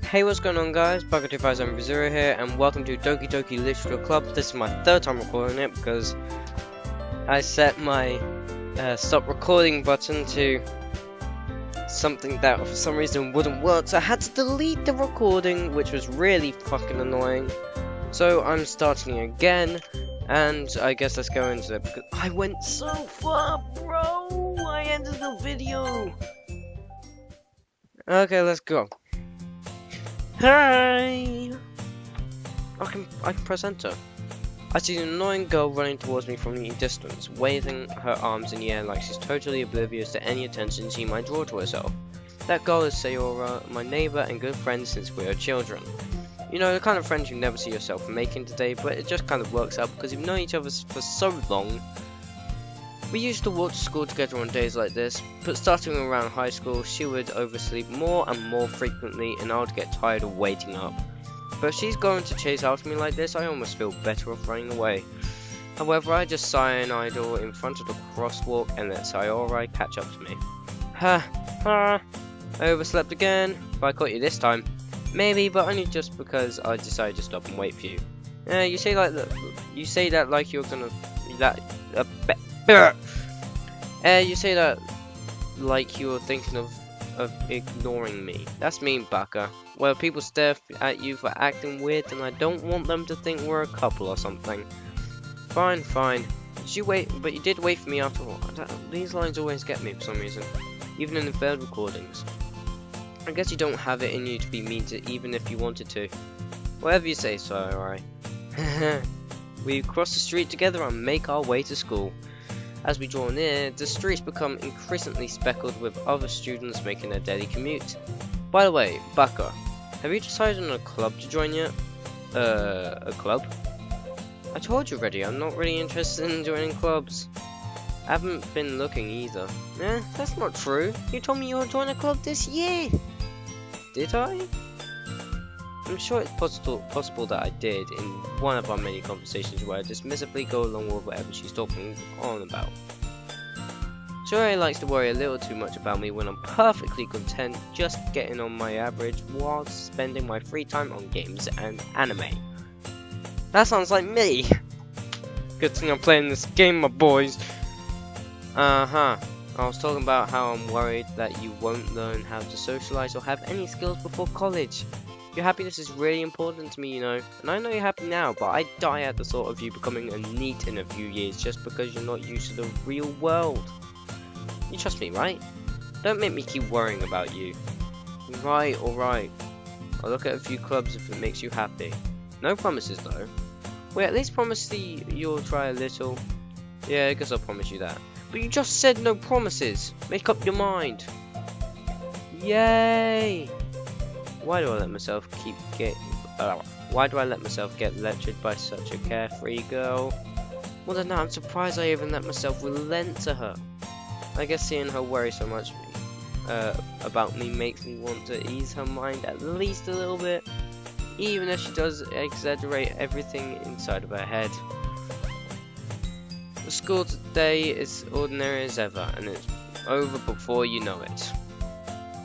Hey, what's going on, guys? Baka 2700 here, and welcome to Doki Literature Club. This is my third time recording it because I set my stop recording button to something that for some reason wouldn't work, so I had to delete the recording, which was really fucking annoying. So I'm starting again, and I guess let's go into it because I went so far, bro. I ended the video. Okay, let's go. Hi! I can press enter. I see an annoying girl running towards me from the distance, waving her arms in the air like she's totally oblivious to any attention she might draw to herself. That girl is Sayori, my neighbor and good friend since we are children. You know, the kind of friends you never see yourself making today, but it just kind of works out because we've known each other for so long. We used to walk to school together on days like this, but starting around high school, she would oversleep more and more frequently and I would get tired of waiting up. But if she's going to chase after me like this, I almost feel better off running away. However, I just sigh and idle in front of the crosswalk and let Sayori catch up to me. I overslept again, but I caught you this time. Maybe, but only just because I decided to stop and wait for you. You say that like you're gonna you say that like you're thinking of ignoring me. That's mean, Baka. Well, people stare at you for acting weird, and I don't want them to think we're a couple or something. Fine. But you did wait for me after all. These lines always get me for some reason, even in the failed recordings. I guess you don't have it in you to be mean to even if you wanted to. Whatever you say, Sayori. We cross the street together and make our way to school. As we draw near, the streets become increasingly speckled with other students making their daily commute. By the way, Baka, have you decided on a club to join yet? A club? I told you already, I'm not really interested in joining clubs. I haven't been looking either. That's not true. You told me you would join a club this year. Did I? I'm sure it's possible that I did in one of our many conversations where I dismissively go along with whatever she's talking on about. Sayori likes to worry a little too much about me when I'm perfectly content just getting on my average while spending my free time on games and anime. That sounds like me! Good thing I'm playing this game, my boys! I was talking about how I'm worried that you won't learn how to socialize or have any skills before college. Your happiness is really important to me, you know, and I know you're happy now, but I die at the thought of you becoming a NEET in a few years just because you're not used to the real world. You trust me, right? Don't make me keep worrying about you. Right, alright. I'll look at a few clubs if it makes you happy. No promises though. Wait, at least promise you'll try a little. Yeah, I guess I'll promise you that. But you just said no promises. Make up your mind. Yay! Why do I let myself get lectured by such a carefree girl? Well then, I'm surprised I even let myself relent to her. I guess seeing her worry so much about me makes me want to ease her mind at least a little bit, even if she does exaggerate everything inside of her head. The school today is ordinary as ever, and it's over before you know it.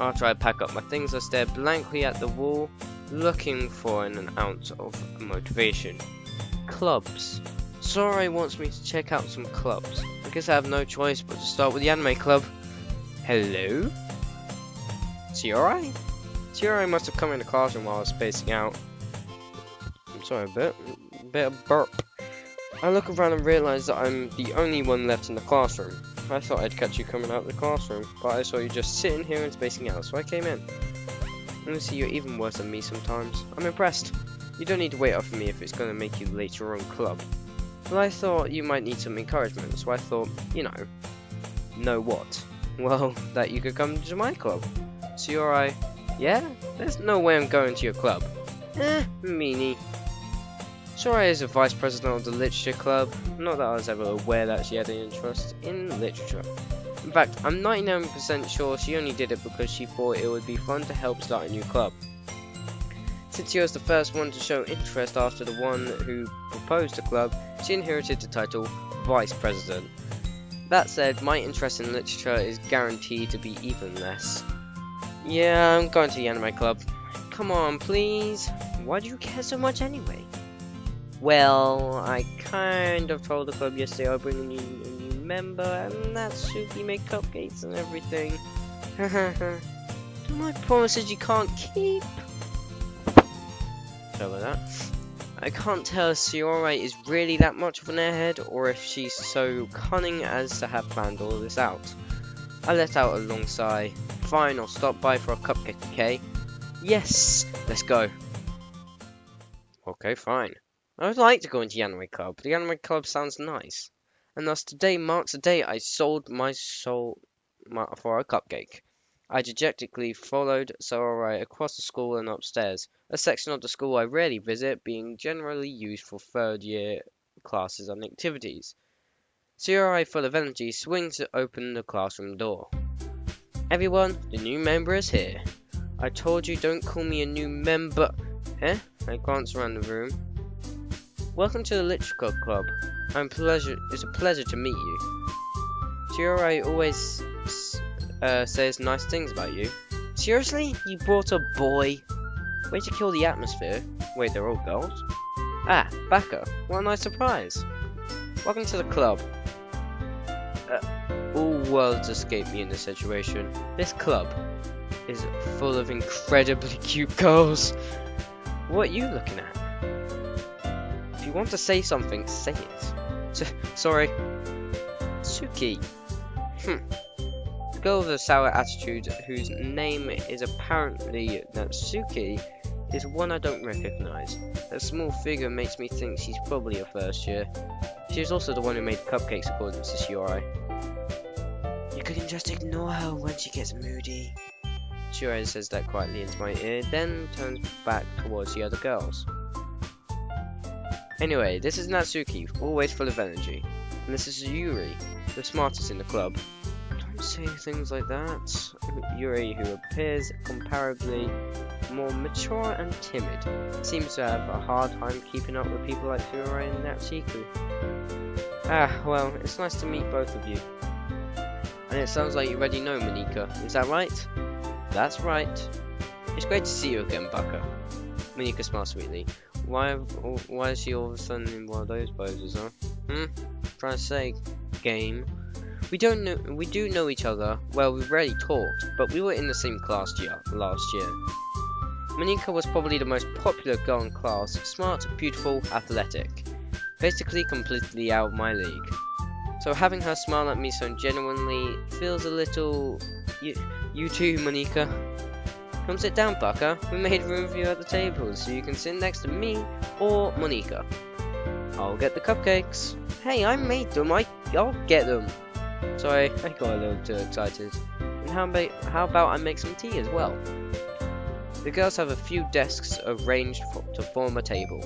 After I pack up my things, I stare blankly at the wall, looking for an ounce of motivation. Clubs. Sayori wants me to check out some clubs. I guess I have no choice but to start with the anime club. Hello? Sayori? Sayori must have come in the classroom while I was spacing out. I'm sorry, a bit of burp. I look around and realize that I'm the only one left in the classroom. I thought I'd catch you coming out of the classroom, but I saw you just sitting here and spacing out, so I came in. Honestly, you're even worse than me sometimes. I'm impressed. You don't need to wait up for me if it's going to make you late your own club. But I thought you might need some encouragement, so I thought, you know what? Well, that you could come to my club. Sayori, yeah? There's no way I'm going to your club. Meanie. Sayori is the vice president of the literature club. Not that I was ever aware that she had an interest in literature. In fact, I'm 99% sure she only did it because she thought it would be fun to help start a new club. Since she was the first one to show interest after the one who proposed the club, she inherited the title Vice President. That said, my interest in literature is guaranteed to be even less. Yeah, I'm going to the anime club. come on, please. Why do you care so much anyway? Well, I kind of told the club yesterday I'll bring a new member, and that Suki made cupcakes and everything. My promises you can't keep. Sorry about that. I can't tell if Sayori is really that much of an airhead, or if she's so cunning as to have planned all this out. I let out a long sigh. Fine, I'll stop by for a cupcake, okay? Yes! Let's go. Okay, fine. I would like to go into the anime club. The anime club sounds nice. And thus today marks the day I sold my soul for a cupcake. I dejectedly followed Sayori across the school and upstairs, a section of the school I rarely visit, being generally used for third-year classes and activities. Sayori, full of energy, swings open the classroom door. Everyone, the new member is here. I told you don't call me a new member. Eh? I glance around the room. Welcome to the Literature Club. It's a pleasure to meet you. Sayori always says nice things about you. Seriously? You brought a boy? Way to kill the atmosphere. Wait, they're all girls? Ah, Bacca. What a nice surprise. Welcome to the club. All worlds escape me in this situation. This club is full of incredibly cute girls. What are you looking at? If you want to say something, say it. Sorry. Suki. The girl with a sour attitude, whose name is apparently Natsuki, is one I don't recognize. That small figure makes me think she's probably a first year. She is also the one who made cupcakes, according to Sayori. You can just ignore her when she gets moody. Sayori says that quietly into my ear, then turns back towards the other girls. Anyway, this is Natsuki, always full of energy. And this is Yuri, the smartest in the club. Don't say things like that. Yuri, who appears comparably more mature and timid, seems to have a hard time keeping up with people like Sayori and Natsuki. Ah, well, it's nice to meet both of you. And it sounds like you already know Monika, is that right? That's right. It's great to see you again, Baka. Monika smiles sweetly. Why is she all of a sudden in one of those poses, huh? Trying to say, game. We do know each other. Well, we rarely talked, but we were in the same class last year. Monika was probably the most popular girl in class, smart, beautiful, athletic. Basically completely out of my league. So having her smile at me so genuinely feels a little... You too, Monika. Come sit down, Baka. We made room for you at the table, so you can sit next to me or Monika. I'll get the cupcakes. Hey, I made them. I'll get them. Sorry, I got a little too excited. And how about I make some tea as well? The girls have a few desks arranged to form a table.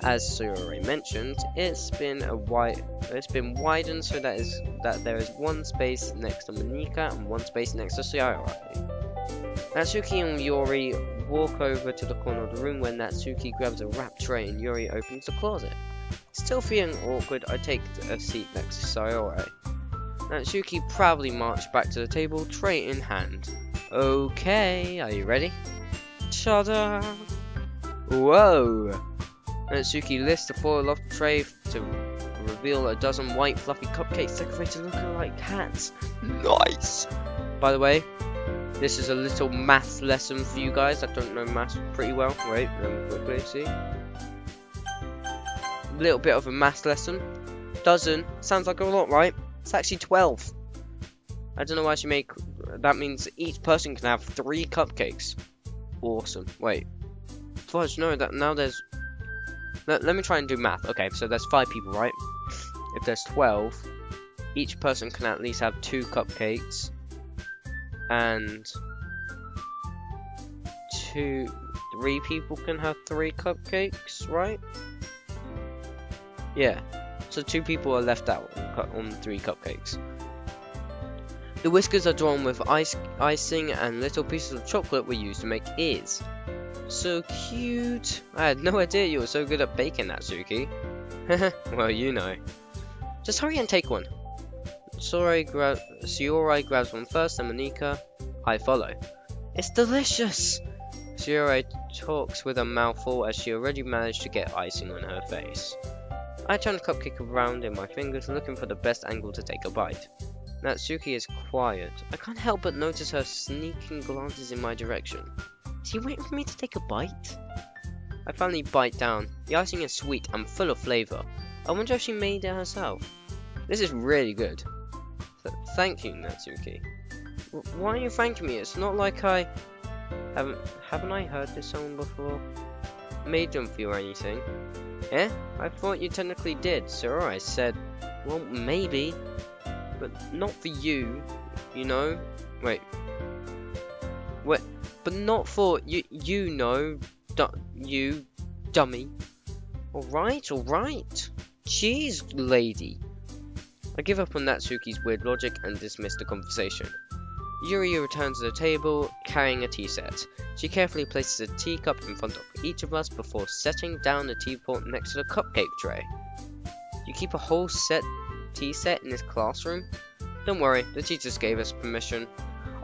As Sayori mentioned, it's been widened so that there is one space next to Monika and one space next to Sayori. Natsuki and Yuri walk over to the corner of the room when Natsuki grabs a wrap tray and Yuri opens the closet. Still feeling awkward, I take a seat next to Sayori. Natsuki proudly marched back to the table, tray in hand. Okay, are you ready? Ta-da! Whoa! Natsuki lifts the foil off the tray to reveal a dozen white fluffy cupcakes decorated looking like hats. Nice! By the way, this is a little math lesson for you guys that don't know math pretty well. Wait, let me quickly see. A little bit of a math lesson. Dozen sounds like a lot, right? It's actually 12. I don't know why she made. That means each person can have 3 cupcakes. Awesome. Wait. Fudge, no, that now there's. Let me try and do math. Okay, so there's 5 people, right? If there's 12, each person can at least have 2 cupcakes. And 3 people can have 3 cupcakes, right? Yeah. So 2 people are left out on 3 cupcakes. The whiskers are drawn with icing, and little pieces of chocolate were used to make ears. So cute! I had no idea you were so good at baking, Natsuki. Well, you know. Just hurry and take one. Sayori grabs one first, and Monika, I follow. It's delicious! Sayori talks with a mouthful as she already managed to get icing on her face. I turn the cupcake around in my fingers, looking for the best angle to take a bite. Natsuki is quiet. I can't help but notice her sneaking glances in my direction. Is she waiting for me to take a bite? I finally bite down. The icing is sweet and full of flavor. I wonder if she made it herself. This is really good. Thank you, Natsuki. Why are you thanking me? It's not like I... Haven't I heard this song before? Made them feel anything. Eh? I thought you technically did. Sayori said, well, maybe. But not for you, you know? Wait. What? But not for you, you know, you dummy. Alright. Jeez, lady. I give up on Natsuki's weird logic and dismiss the conversation. Yuri returns to the table, carrying a tea set. She carefully places a teacup in front of each of us before setting down the teapot next to the cupcake tray. You keep a whole tea set in this classroom? Don't worry, the teachers gave us permission.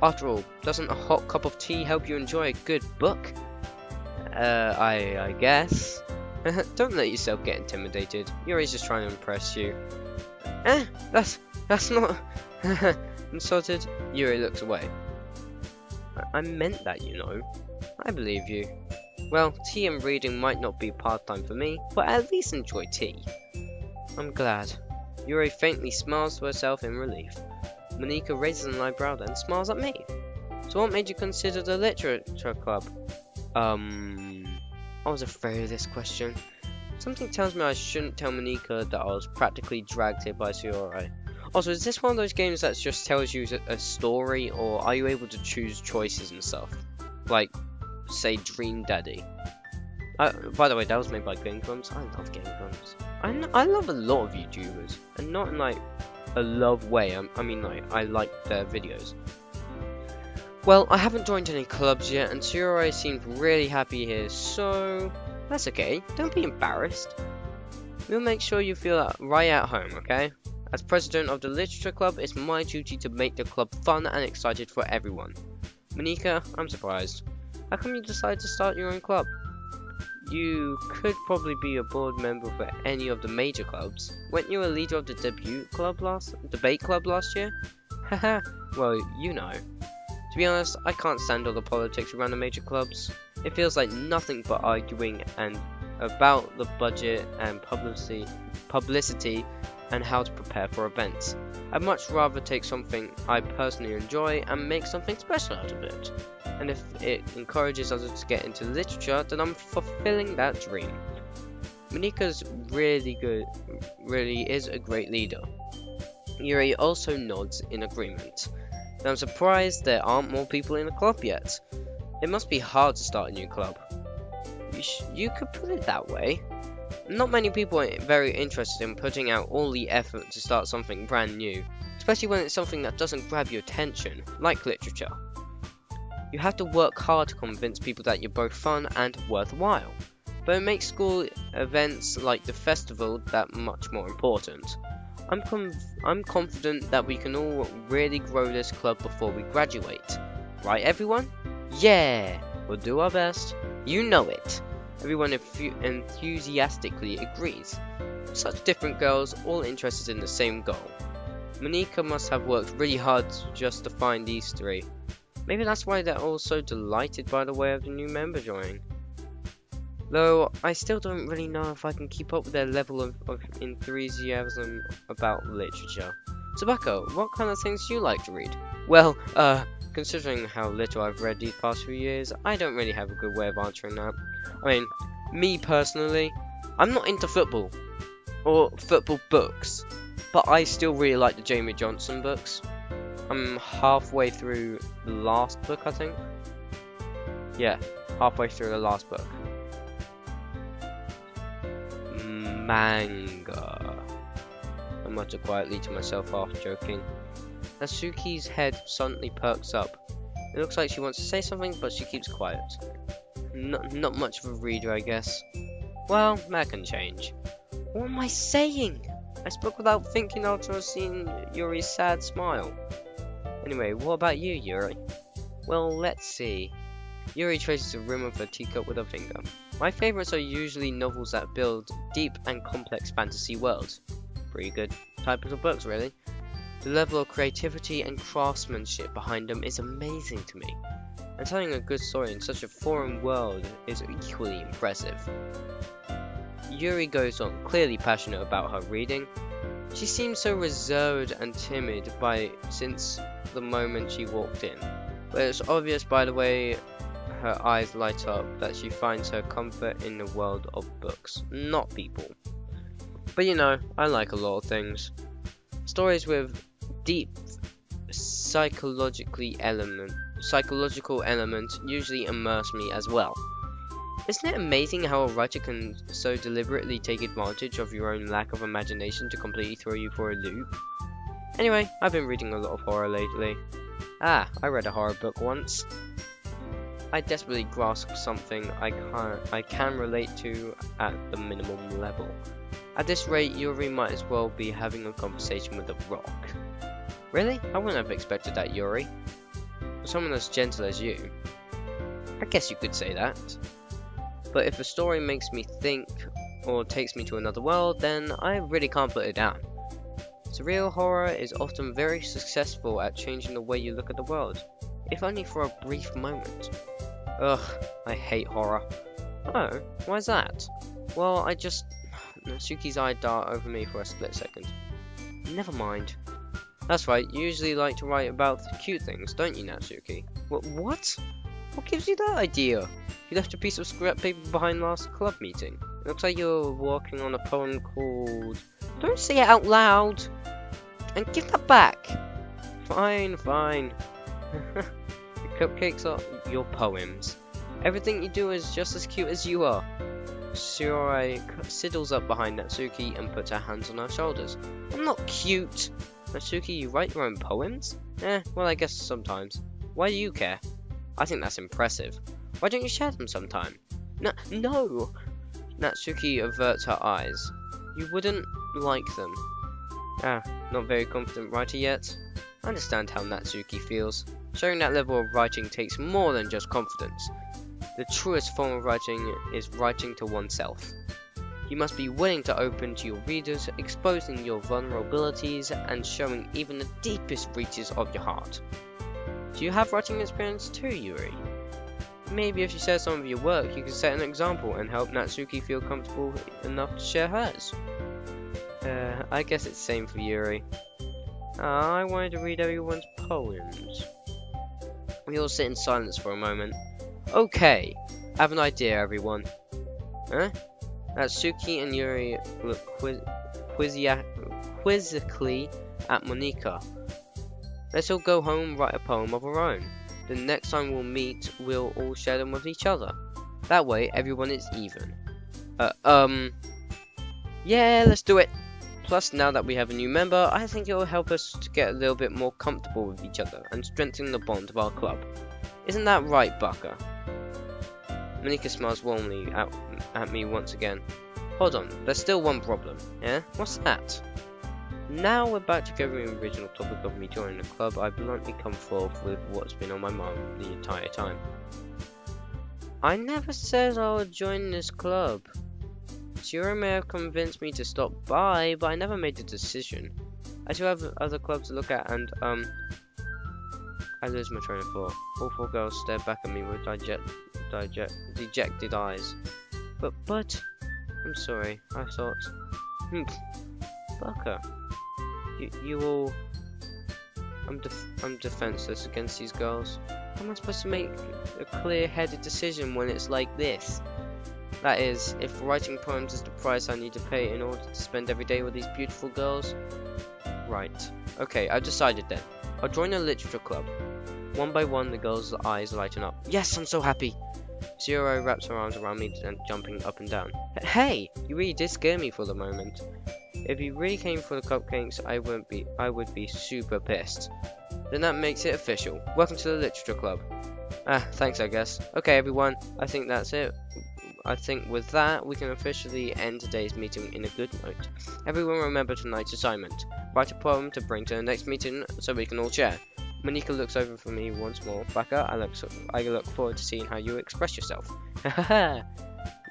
After all, doesn't a hot cup of tea help you enjoy a good book? I guess. Don't let yourself get intimidated. Yuri's just trying to impress you. That's not... Insulted, Yuri looks away. I meant that, you know. I believe you. Well, tea and reading might not be part-time for me, but at least enjoy tea. I'm glad. Yuri faintly smiles to herself in relief. Monika raises an eyebrow then smiles at me. So what made you consider the literature club? I was afraid of this question. Something tells me I shouldn't tell Monika that I was practically dragged here by Sayori. Also, is this one of those games that just tells you a story, or are you able to choose choices and stuff? Like, say, Dream Daddy. By the way, that was made by Game Grumps. I love Game Grumps. I love a lot of YouTubers, and not in like a love way. I mean, like, I like their videos. Well, I haven't joined any clubs yet, and Sayori seems really happy here, so that's okay. Don't be embarrassed. We'll make sure you feel right at home, okay? As president of the literature club, it's my duty to make the club fun and excited for everyone. Monika, I'm surprised. How come you decided to start your own club? You could probably be a board member for any of the major clubs. Weren't you a leader of the debate club last year? Haha, well, you know. To be honest, I can't stand all the politics around the major clubs. It feels like nothing but arguing and about the budget and publicity and how to prepare for events. I'd much rather take something I personally enjoy and make something special out of it. And if it encourages others to get into literature, then I'm fulfilling that dream. Monika's really is a great leader. Yuri also nods in agreement. And I'm surprised there aren't more people in the club yet. It must be hard to start a new club. You could put it that way. Not many people are very interested in putting out all the effort to start something brand new, especially when it's something that doesn't grab your attention, like literature. You have to work hard to convince people that you're both fun and worthwhile, but it makes school events like the festival that much more important. I'm confident that we can all really grow this club before we graduate. Right, everyone? Yeah! We'll do our best. You know it. Everyone enthusiastically agrees. Such different girls, all interested in the same goal. Monika must have worked really hard just to find these three. Maybe that's why they're all so delighted by the way of the new member joining. Though, I still don't really know if I can keep up with their level of enthusiasm about literature. So Bacca, what kind of things do you like to read? Well, considering how little I've read these past few years, I don't really have a good way of answering that. I mean, me personally, I'm not into football, or football books, but I still really like the Jamie Johnson books. I'm halfway through the last book, I think. Yeah, halfway through the last book. Manga. I muttered quietly to myself, half joking. Natsuki's head suddenly perks up. It looks like she wants to say something, but she keeps quiet. Not much of a reader, I guess. Well, that can change. What am I saying? I spoke without thinking after seeing Yuri's sad smile. Anyway, what about you, Yuri? Well, let's see. Yuri traces the rim of her teacup with her finger. My favorites are usually novels that build deep and complex fantasy worlds. Pretty good type of books, really. The level of creativity and craftsmanship behind them is amazing to me. And telling a good story in such a foreign world is equally impressive. Yuri goes on, clearly passionate about her reading. She seems so reserved and timid since the moment she walked in. But it's obvious by the way her eyes light up that she finds her comfort in the world of books, not people. But you know, I like a lot of things. Stories with deep psychological elements usually immerse me as well. Isn't it amazing how a writer can so deliberately take advantage of your own lack of imagination to completely throw you for a loop? Anyway, I've been reading a lot of horror lately. I read a horror book once. I desperately grasp something I can relate to at the minimum level. At this rate, Yuri might as well be having a conversation with a rock. Really? I wouldn't have expected that, Yuri. For someone as gentle as you. I guess you could say that. But if a story makes me think or takes me to another world, then I really can't put it down. Surreal horror is often very successful at changing the way you look at the world, if only for a brief moment. Ugh, I hate horror. Oh, why's that? Well, Natsuki's eye dart over me for a split second. Never mind. That's right, you usually like to write about cute things, don't you, Natsuki? What? What gives you that idea? You left a piece of scrap paper behind last club meeting. It looks like you're working on a poem called... Don't say it out loud! And give that back! Fine. The cupcakes are your poems. Everything you do is just as cute as you are. Sayori sidles up behind Natsuki and puts her hands on her shoulders. I'm not cute! Natsuki, you write your own poems? Well I guess sometimes. Why do you care? I think that's impressive. Why don't you share them sometime? No! Natsuki averts her eyes. You wouldn't like them. Not very confident writer yet? I understand how Natsuki feels. Showing that level of writing takes more than just confidence. The truest form of writing is writing to oneself. You must be willing to open to your readers, exposing your vulnerabilities and showing even the deepest reaches of your heart. Do you have writing experience too, Yuri? Maybe if you share some of your work, you can set an example and help Natsuki feel comfortable enough to share hers. I guess it's the same for Yuri. I wanted to read everyone's poems. We all sit in silence for a moment. Okay, I have an idea, everyone. Natsuki and Yuri look quizzically at Monika. Let's all go home and write a poem of our own. The next time we'll meet, we'll all share them with each other. That way, everyone is even. Yeah, let's do it. Plus, now that we have a new member, I think it will help us to get a little bit more comfortable with each other and strengthen the bond of our club. Isn't that right, Baka? Monika smiles warmly at me once again. Hold on, there's still one problem. Yeah? What's that? Now we're back to covering the original topic of me joining the club. I bluntly come forth with what's been on my mind the entire time. I never said I would join this club. Sayori may have convinced me to stop by, but I never made the decision. I still have other clubs to look at, and I lose my train of thought. All four girls stare back at me with dejected eyes. But, I'm sorry. I thought, Baka, you all. I'm defenseless against these girls. How am I supposed to make a clear-headed decision when it's like this? That is, if writing poems is the price I need to pay in order to spend every day with these beautiful girls. Right. Okay, I've decided then. I'll join a literature club. One by one, the girls' eyes lighten up. Yes, I'm so happy! Sayori wraps her arms around me and jumping up and down. Hey! You really did scare me for the moment. If you really came for the cupcakes, I would be super pissed. Then that makes it official. Welcome to the literature club. Thanks I guess. Okay everyone, I think that's it. I think with that, we can officially end today's meeting in a good note. Everyone remember tonight's assignment. Write a poem to bring to the next meeting so we can all share. Monika looks over for me once more. Baka, I look forward to seeing how you express yourself.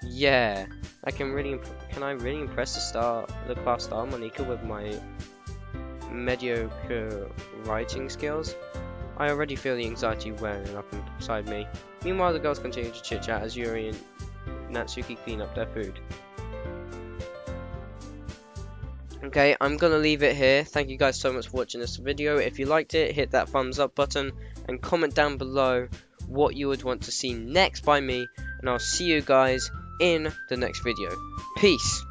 Yeah, can I really impress the class star Monika with my mediocre writing skills? I already feel the anxiety wearing up inside me. Meanwhile, the girls continue to chit-chat as Yuri and Natsuki clean up their food. Okay, I'm gonna leave it here. Thank you guys so much for watching this video. If you liked it, hit that thumbs up button and comment down below what you would want to see next by me, and I'll see you guys in the next video. Peace!